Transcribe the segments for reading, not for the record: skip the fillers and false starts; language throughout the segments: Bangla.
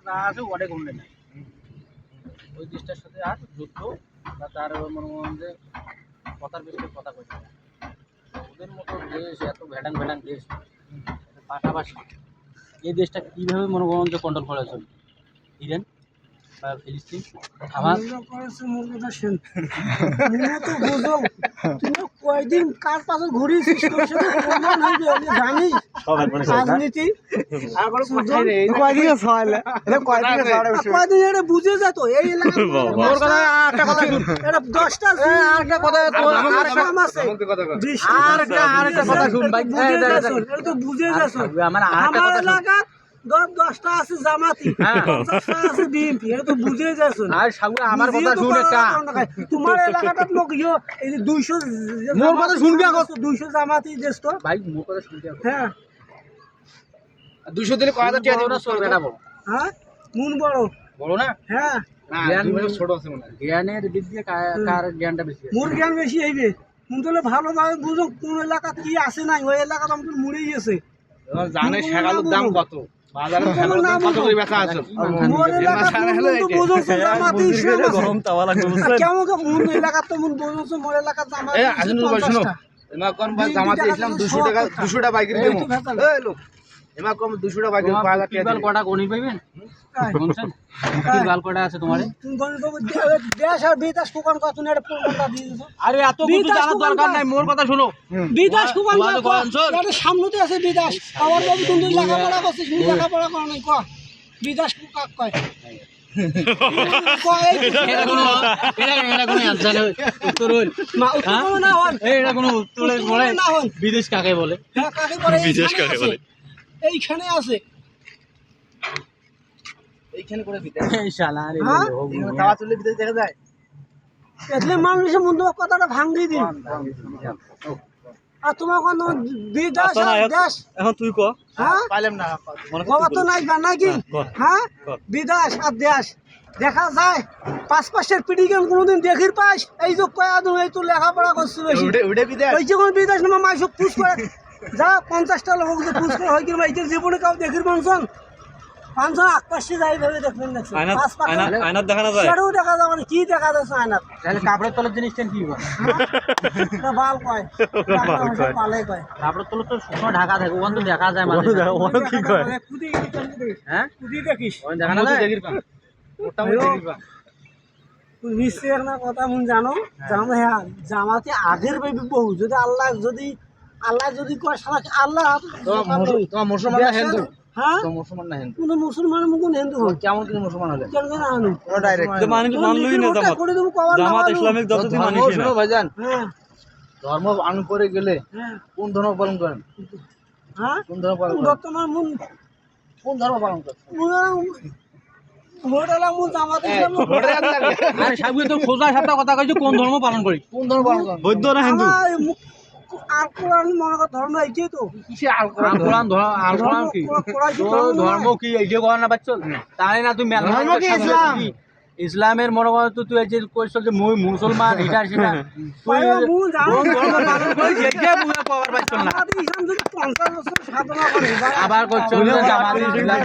যা আছে অনেক উন্নয়ন নাই ওই দেশটার সাথে আর যুদ্ধ বা তার মনে করেন যে কথার বিষয়ে কথা কইতে না। ওদের মতো দেশ এত ভ্যাটাং ভ্যাটাং দেশ পাশাপাশি এই দেশটা কীভাবে মনে করেন যে কন্ট্রোল করা চলবে ইরান বা ফিলিস্তিন আমার কয়দিন কার পাশে ঘুরিয়েছিস জানিস রাজনীতি কয়দিন এটা বুঝে যেত এই এলাকা 10টা বুঝে গেছ আমার এলাকা 10টা আছে জামাতি 50টা আছে বিএনপি এটা তো বুঝে যাচ্ছ আর সাগর আমার কথা শুন একটা তোমার এলাকাটার লোক এই যে 200 মোর কথা শুনবি 200 জামাতি দেশ তো ভাই মোর কথা শুনবি হ্যাঁ 200 দিলে কয় হাজার টাকা দিব না চলবে না বড় হ্যাঁ মন বড় না হ্যাঁ জ্ঞান ছোট আছে মনে হয় জ্ঞানের দিক দিয়ে কার জ্ঞানটা বেশি মোর জ্ঞান বেশি হইবে মন তাহলে ভালোভাবে বুঝো কোন এলাকা কি আছে নাই ওই এলাকা তো আমাদের মুড়ে গেছে জানে শাকালুর দাম কত বাজারে শাকালুর দাম কত করে বেচা আছে মোর এলাকা তো বুঝো জামাতি গরম তাওয়া লাগবে কেমন কোন এলাকা তো মন বুঝো মোর এলাকা জামাতি এই আজনুল ভাই শুনো এমা কোন ভাই জামাতি ইসলাম 200 টাকা বাইক রে দেবো এই লোক এমা কম 200 টাকা বাইক 5000 টাকা দিবেন কটা কোনি পাইবেন শুনছেন কি গাল কটা আছে তোমারে তুমি দেশ আর বিদেশ কোন কত তুমি এটা প্রমাণটা দিয়ে দিছো আরে এত কিছু জানার দরকার নাই মোর কথা শুনো বিদেশ কোন এটা সামনেতে আছে বিদেশ আমার বাবু তুমি লেখাপড়া করছিস তুমি লেখাপড়া কর নাই ক বিদেশ কাক কয় বিদেশ কাকে বলে এইখানে আছে এইখানে করে বিদেশ দেখা যায় এতলে মানুষের মধ্যে কথাটা ভাঙি দিন আর তোমার কোন বিদেশ দেশ এখন তুই ক হ্যাঁ পাইলাম না বাবা তো নাই নাকি হ্যাঁ বিদেশ আর দেশ দেখা যায় 5-5 পিডিকেন কোনোদিন দেখির পাস এই যে কয়াদিন এই তো লেখাপড়া করছিস বেশি ওই যে কোন বিদেশ না মাইস পুষ করে যা 50টা লোক যে পুষ করে হয় কি এই জীবনে কাউ দেখির মানছন পাঁচজন আকাশে যাই ভেবে দেখবেন দেখছেন আয়নাত দেখা না যায় সেটাও দেখা যায় মানে কি দেখা যাচ্ছে আয়নাত তাহলে কাপড়ের তলের জিনিসটা কি হয় বাল কয় পালে কয় কাপড়ের তলে তো শুকনো ঢাকা থাকে ওখান তো দেখা যায় মানে কি কয় হ্যাঁ কুদি দেখিস দেখা না দেখির পান মোটামুটি দেখির পান তুই নিশ্চয় না কথা মন জানো জানো হ্যাঁ জামাতে আগের বেবি বহু যদি আল্লাহ যদি কয় সারা আল্লাহ তোমার মুসলমান না হিন্দু হ্যাঁ তো মুসলমান না হিন্দু কোন মুসলমান কোন হিন্দু কেমন কি মুসলমান হলে কেন না আনু ওরা ডাইরেক্ট মানলই না জামাত ইসলামিক যতদিন মানিস না শুনো ভাইজান হ্যাঁ ধর্ম পালন করে গেলে হ্যাঁ কোন ধর্ম পালন করেন হ্যাঁ কোন ধর্ম পালন করেন বর্তমান মন কোন ধর্ম পালন করেন মোড়ালা মন জামাতে আরে সাবু তো সোজা সাপটা কথা কইছো কোন ধর্ম পালন করি কোন ধর্ম পালন করেন বৌদ্ধ না হিন্দু আর কোরআন মনে কর ধর্ম এইটাই তো কিসে আল কোরআন কি ধর্ম কি এই যে কোরআন না পাচ্ছ তাই না তুমি ধর্ম কি ইসলাম ইসলামের মনে কর তুই এই যে কইছ যে মই মুসলমান এটা সেটা তুই ধর্ম পালন করি যে বুঝা পাওয়ার পাচ্ছ না ইসলাম যদি 50 বছর সাধনা করে আবার কইছ জামাত ইসলাম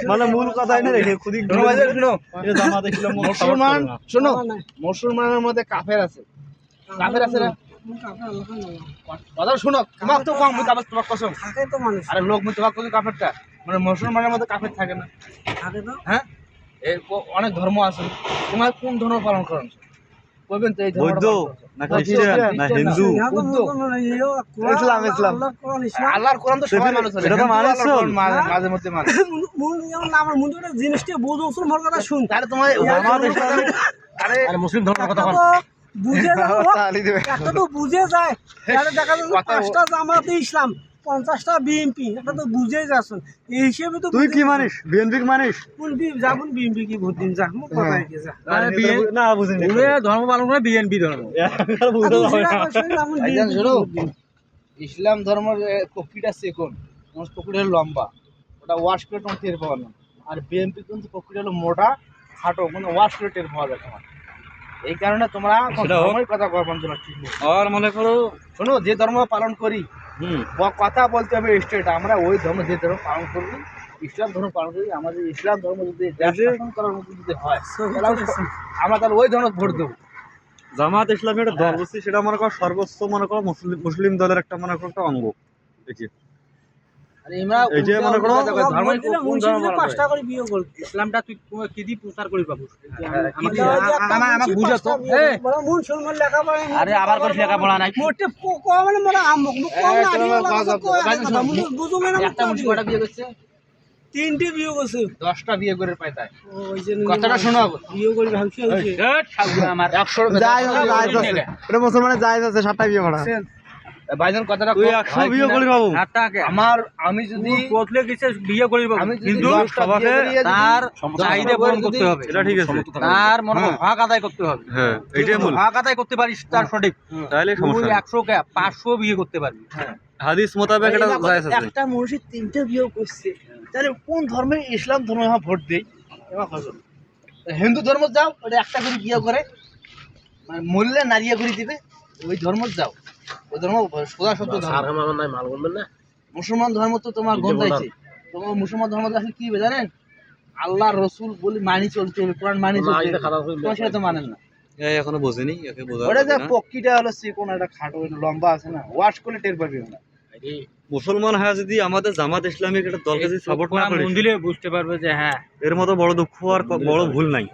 মানে মূল কথাই না রেখে খুদি শুনো এটা জামাত ইসলাম মুসলমান শুনো মুসলমানের মধ্যে কাফের আছে না কথা শুনো তোমাক তো কম মুই কাফের তোমাক কসম থাকে তো মানুষ আরে লোক মুই তোমাক কসম কাফেরটা মানে মুসলমানের মধ্যে কাফের থাকে না থাকে তো হ্যাঁ এই অনেক ধর্ম আছে তোমার কোন ধর্ম পালন করেন কইবেন তো এই বৌদ্ধ না খ্রিস্টান না হিন্দু ইসলাম আল্লাহর কোরআন তো সবাই মানুষ এটা তো মানুষ মাঝে মধ্যে মানুষ আমার মন্দিরে জিনিসটা বুঝো মোর কথা শুন আরে তোমার জামাত ইসলাম আরে মুসলিম ধর্মের কথা বল বুঝে একটা তো বুঝে যায় দেখা যাচ্ছে 5টা জামাতে ইসলাম 50টা বিএনপি এটা তো বুঝেই যাচ্ছেন এই হিসেবে তো তুই কি মানিস বিএনপি মানিস কোন যাবুন বিএনপি কি ভোট দিন যা মুখ কথা কি যা না বুঝিনি ধর্ম পালন করে বিএনপি ধর্ম ইসলাম ধর্মের প্রকৃতিটা সেকোন তোমার প্রকৃতি হলো লম্বা ওটা ওয়াশ করে তোমার টের পাওয়া না আর বিএনপি কিন্তু প্রকৃতি হলো মোটা খাটো মানে ওয়াশ করে টের পাওয়া যায় তোমার এই কারণে তোমরা কথা বলবেন তোমার ঠিক আর মনে করো শোনো যে ধর্ম পালন করি কথা বলতে হবে স্ট্রেট আমরা ওই ধর্ম যে ধর্ম পালন করবি ইসলাম ধর্ম পালন করি, আমাদের ইসলাম ধর্ম যদি দেশ শাসন করার মতো যদি হয় তাহলে আমরা তাহলে ওই ধর্ম ভোট দেবো। জামাত ইসলামী একটা দল বলছি, সেটা মনে করো সর্বোচ্চ মনে করো মুসলিম দলের একটা মনে করো একটা অঙ্গ। দেখি আর আমরা এই যে মনে করো ধর্ম কোন ধর্ম পালন করে? 5টা করে বিয়ে করবে। ইসলামটা তুই কি দিয়ে প্রচার করি বাবু? আমাকে বুঝো তো মন শুনবার লেখাপড়া আরে আবার করে লেখাপড়া নাই, মোটে মানে মোরা আমুক মুখ কম না আরিয়া লাগা কো বুঝো না একটা মুন্সি কটা বিয়ে করছে? 3টে বিয়ে করছে 10টা বিয়ে করে পায় তাই। ওই যে কথাটা শোনো বিয়ে করে ভাবছি হইছে আমার 100 এটা মুসলমানের জায়েজ আছে 7টা বিয়ে করা। ভাইজান কথাটা তুই 100 বিয়ে করিস বাবু। আমি যদি বদলে গেছে বিয়ে করি আমি যদি কিন্তু 10টা সবাইকে বিয়ে করি, তার চাহিদা পূরণ করতে হবে। এটা ঠিক আছে। তার মনে হক আদায় করতে হবে। হ্যাঁ এইটাই মূল। হক আদায় করতে পারিস তার সঠিক, তাহলে সমস্যা তুই নেই। 100 কে 500 বিয়ে করতে পারবি। হাদিস মোতাবেক এটা জায়েজ আছে। একটা মসজিদ 3টে বিয়ে করছে তাহলে কোন ধর্মে? ইসলাম ধর্মে ভোট দেই। হিন্দু ধর্ম যাও, ওটা একটা করে বিয়ে করে মানে মূল্যে নারিয়া করে দিবে, ওই ধর্ম যাও। ওই ধর্ম সোজা সত্য ধর্ম। মুসলমান ধর্ম তো তোমার গন্ধাইছে। তোমার মুসলমান ধর্ম আসলে কি হবে জানেন? আল্লাহ রসুল বলি মানি চলতে হবে, কোরআন মানি চলতে হবে। তোমার সেটা তো মানেন না। এই এখনো বোঝেনি, একে বোঝা ওটা যে যাবে না। পক্ষীটা হলো কোন একটা খাটো একটা লম্বা আছে না, ওয়াশ করলে টের পাবি না। মুসলমান হয়ে যদি আমাদের জামাত ইসলামিক একটা দলকে যদি সাপোর্ট না করিস, দিলে বুঝতে পারবে যে হ্যাঁ এর মতো বড় দুঃখ আর বড় ভুল নাই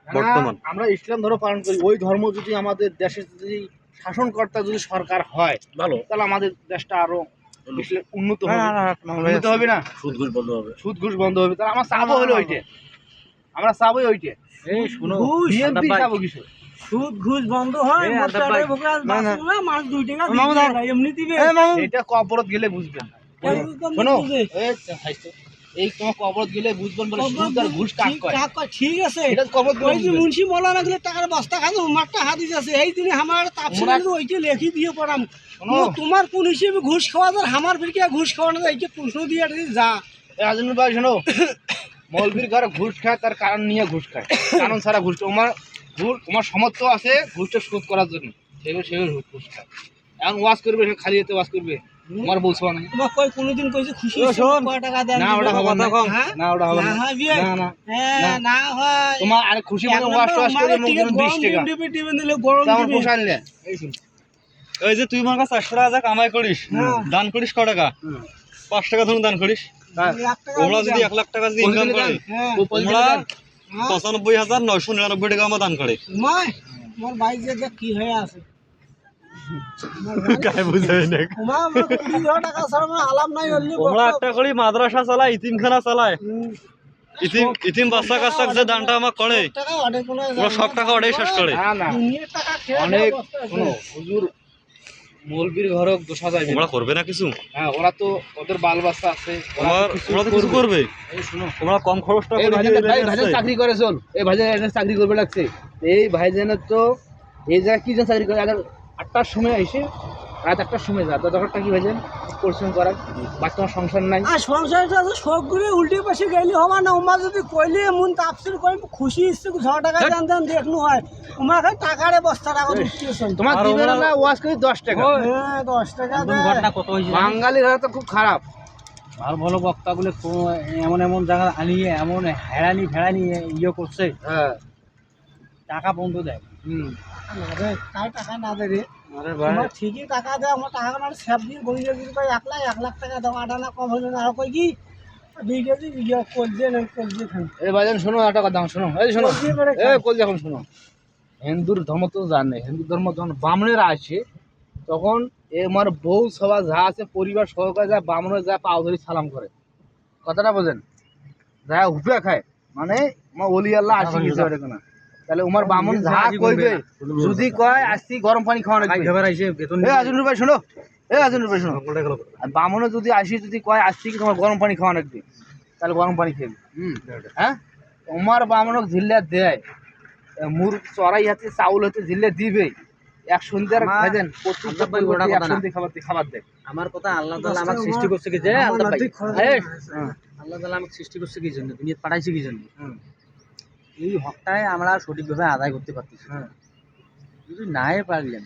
বর্তমান। আমরা ইসলাম ধর্ম পালন করি, ওই ধর্ম যদি আমাদের দেশে যদি শাসনকর্তা যদি সরকার হয় ভালো, তাহলে আমাদের দেশটা আরো বেশি উন্নত হবে। উন্নত হবে না, সুদ ঘুষ বন্ধ হবে। সুদ ঘুষ বন্ধ হবে, তাহলে আমার চাবো হলো ওইটা। আমরা চাবোই ওইটা। এই শুনো, বিএনপি চাবো কিছু সুদ ঘুষ বন্ধ হয় মোটাটাই বকরাজ বাঁচবে না মাস 2 টাকা দিবে না এমনি দিবে এটা কবরত গেলে বুঝবেন। শোনো এই তোমার কবরত গেলে বুঝবেন বলে সুদ আর ঘুষ কাক কয়। ঠিক আছে এটা কবরত ওই যে মুন্সি মৌলানা গেলে টাকার বস্তা খাজো মারটা হাদিস আছে এই দিনে আমার তাফসীর ওইটা লিখি দিয়ে পড়াম। তোমার কোন হিসেবে ঘুষ খাওয়া যায়? আমার ফিরকে ঘুষ খাওয়ানো যায় এই প্রশ্ন দিয়ে যা এই আজম ভাই শোনো, মৌলবীর ঘরে ঘুষ খায় তার কারণ নিয়ে ঘুষ খায়, কারণ ছাড়া ঘুষ তোমার সমর্থ আছে ঘুষটা শোধ করার জন্য, সেগুলো ঘুষ খায়। এখন ওয়াজ করবে, খালি যেতে ওয়াজ করবে, তোমার বলছো না তোমার কই কোনোদিন কইছে খুশি কয় টাকা দেন না, ওটা হবে না, না ওটা হবে না, না না না হয় তোমার আরে খুশি মনে ওয়াজ টোয়াজ করে মুখ 20 টাকা টিপে দিলে গরম আমার দিবে পোষা নিলে। এই শুন, এই যে তুই আমার কাছে 400 টাকা কামাই করিস, দান করিস ক টাকা? 5 টাকা ধরুন দান করিস। তোমরা যদি 1 লাখ টাকা যদি ইনকাম করে, তোমরা 95,999 টাকা আমার দান করে। মাই মোর ভাই যে কি হয়ে আছে গায়ে বুঝাই না। মা 20 টাকা ছাড়া আমার আলাপ নাই হলি তোমরা একটা করে মাদ্রাসা চালায়, ইতিমখানা চালায়, ইতিম বাচ্চা কাচ্চা যে দানটা আমার করে, টাকা অনেক কোন ওরা সব টাকা ওটাই শেষ করে। না না দুনিয়ার টাকা খেয়ে অনেক শোনো, হুজুর মৌলবীর ঘরে দোষা যায় তোমরা করবে না কিছু? হ্যাঁ, ওরা তো ওদের বাল বাচ্চা আছে, ওরা তো কিছু করবে। এই শুনো, তোমরা কম খরচটা এই করে ভাইজান চাকরি করে চল, এই ভাইজান চাকরি করবে লাগছে, এই ভাইজানের তো এই জায়গায় কি যেন চাকরি করে, আগে 8টার সময় এসে রাত 1টার সময় যা, দরকারটা কি ভাইজান পরিশ্রম করার, বাচ্চা সংসার নাই। আর সংসারটা তো সব ঘুরে উল্টে পাশে গেলে হবে না। উমা যদি কইলে মন তাপসির কই খুশি ইচ্ছে 100 টাকা দেন দেন দেখনু হয়, উমা খাই টাকারে বস্তা টাকা দিচ্ছেন তোমার দিবে না ওয়াজ করে 10 টাকা। হ্যাঁ 10 টাকা দেন। ঘটনা কত হইছে বাঙালির ঘরে তো খুব খারাপ। ভালো ভালো বক্তা বলে এমন এমন জায়গা আনিয়ে এমন হেরানি ফেরানি ইয়ে করছে, হ্যাঁ টাকা বন্ধ দেয়। আরে কাই টাকা না দে রে, আরে ভাই আমার ঠিকই টাকা দেয়, আমার টাকা না সেভ দিয়ে গড়ি গড়ি কই 1 লাখ টাকা দাও, আডানা কম হলো না। আর কই কি 2 কেজি ইয়ে করছে না করছে খান। এই ভাইজান শোনো, একটা কথা শোনো, এই শোনো, এই কল যখন শোনো, হিন্দুর ধর্ম তো জানে, হিন্দু ধর্ম যখন বামনেরা আসে তখন আমার বউ সবা যা আছে পরিবার সহকারে যায়, বামনে যায় পাও ধরে সালাম করে, কথাটা বোঝেন, যা হুপে খায় মানে আমার ওলি আল্লাহ আসি গেছে ওটা না, তাহলে উমার বামন যা কইবে, যদি কয় আসছি গরম পানি খাওয়া লাগবে, এই আজনুর ভাই শোনো, এই আজনুর ভাই শোনো, বামনে যদি আসি যদি কয় আসছি কি তোমার গরম পানি খাওয়া লাগবে, তাহলে গরম পানি খেয়ে, হ্যাঁ তোমার বামনক ঝিল্লা দেয়, মুর চড়াই হাতে চাউল হতে ঝিল্লে দিবে, এক সন্ধ্যার ভাইজান খাবার দেয়। আমার কথা আল্লাহ তাআলা আমাকে সৃষ্টি করছে কি যে আল্লাহ তাআলা আমাকে সৃষ্টি করছে কি জন্য, দুনিয়াতে পাঠাইছে কি জন্য, এই হকটাই আমরা সঠিকভাবে আদায় করতে পারতেছি। যদি নাই পারলেন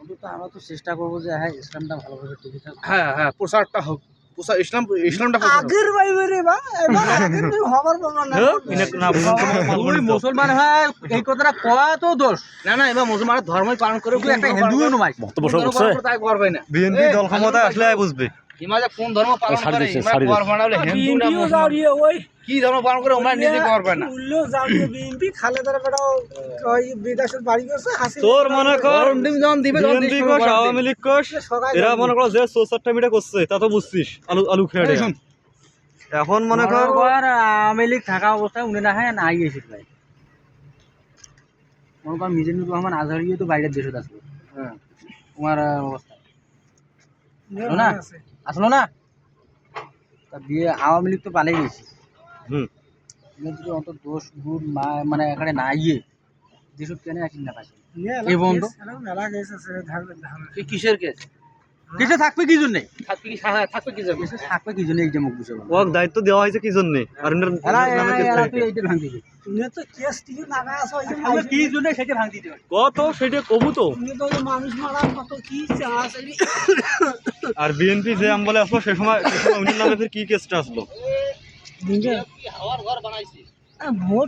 অন্তত আমরা তো চেষ্টা করবো যে হ্যাঁ ইসলামটা ভালোভাবে টিকে থাকবে, হ্যাঁ হ্যাঁ প্রচারটা হোক, ইসলামটা আগের বাইবে রে বা এবার আগের তুই হবার পাবো না তুই মুসলমান হয় এই কথাটা কয়া তো দোষ না না এবার মুসলমানের ধর্মই পালন করে তুই একটা হিন্দুও নয় তাই করবে না বিএনপি দল ক্ষমতায় আসলে বুঝবে ইমাজে কোন ধর্ম পালন করে ইমা করবে না বলে হিন্দু না বিএনপিও মুসলমান যাওয়ারিয়ে ওই কি ধর্ম পালন করে ওমরা নিজে করবে না উল্লেও যাওয়ারিয়ে বিএনপি খালেদার বেটাও ওই বিদেশের বাড়ি গেছে হাসি তোর মনে কর যখন দিবে তখন বিএনপি কোষ আওয়ামী লীগ কোষ এরা মনে কর যে 64টা মিটা করছে তা তো বুঝছিস আলু খেয়ে এখন মনে কর আওয়ামী লীগ থাকা অবস্থায় উনি না হয় নাই এসে ভাই মনে কর মিজানুর রহমান আজহারিও তো বাইরের দেশে আসলো হ্যাঁ তোমার অবস্থা না আসলো না তা দিয়ে আওয়ামী লীগ তো পালিয়ে গেছে হুম যদি অত দোষ গুণ মানে এখানে না ইয়ে যেসব কেন আসেন না পাশে এই বন্ধ মেলা গেছে ছেড়ে ধারবে কি কিসের কেস কিসে থাকবে কি জন্যে থাকবে কি যাবে কিসে থাকবে কি জন্য এই যে মুখ বুঝে বলো ওক দায়িত্ব দেওয়া হয়েছে কি জন্য আর এনার নামে কেস তুই চাইতে। এইটা ভাঙতি দে তুমি তো কেস টিকে লাগা আছো ওই যে আমি কি জন্য সেটা ভাঙতি দে কত সেটা কবু তো তুমি তো ওই যে মানুষ মারা কত কি চাস আর বিএনপি যে আমলে আসলো সে সময় উনি নামে ফের কি কেসটা আসলো ভোট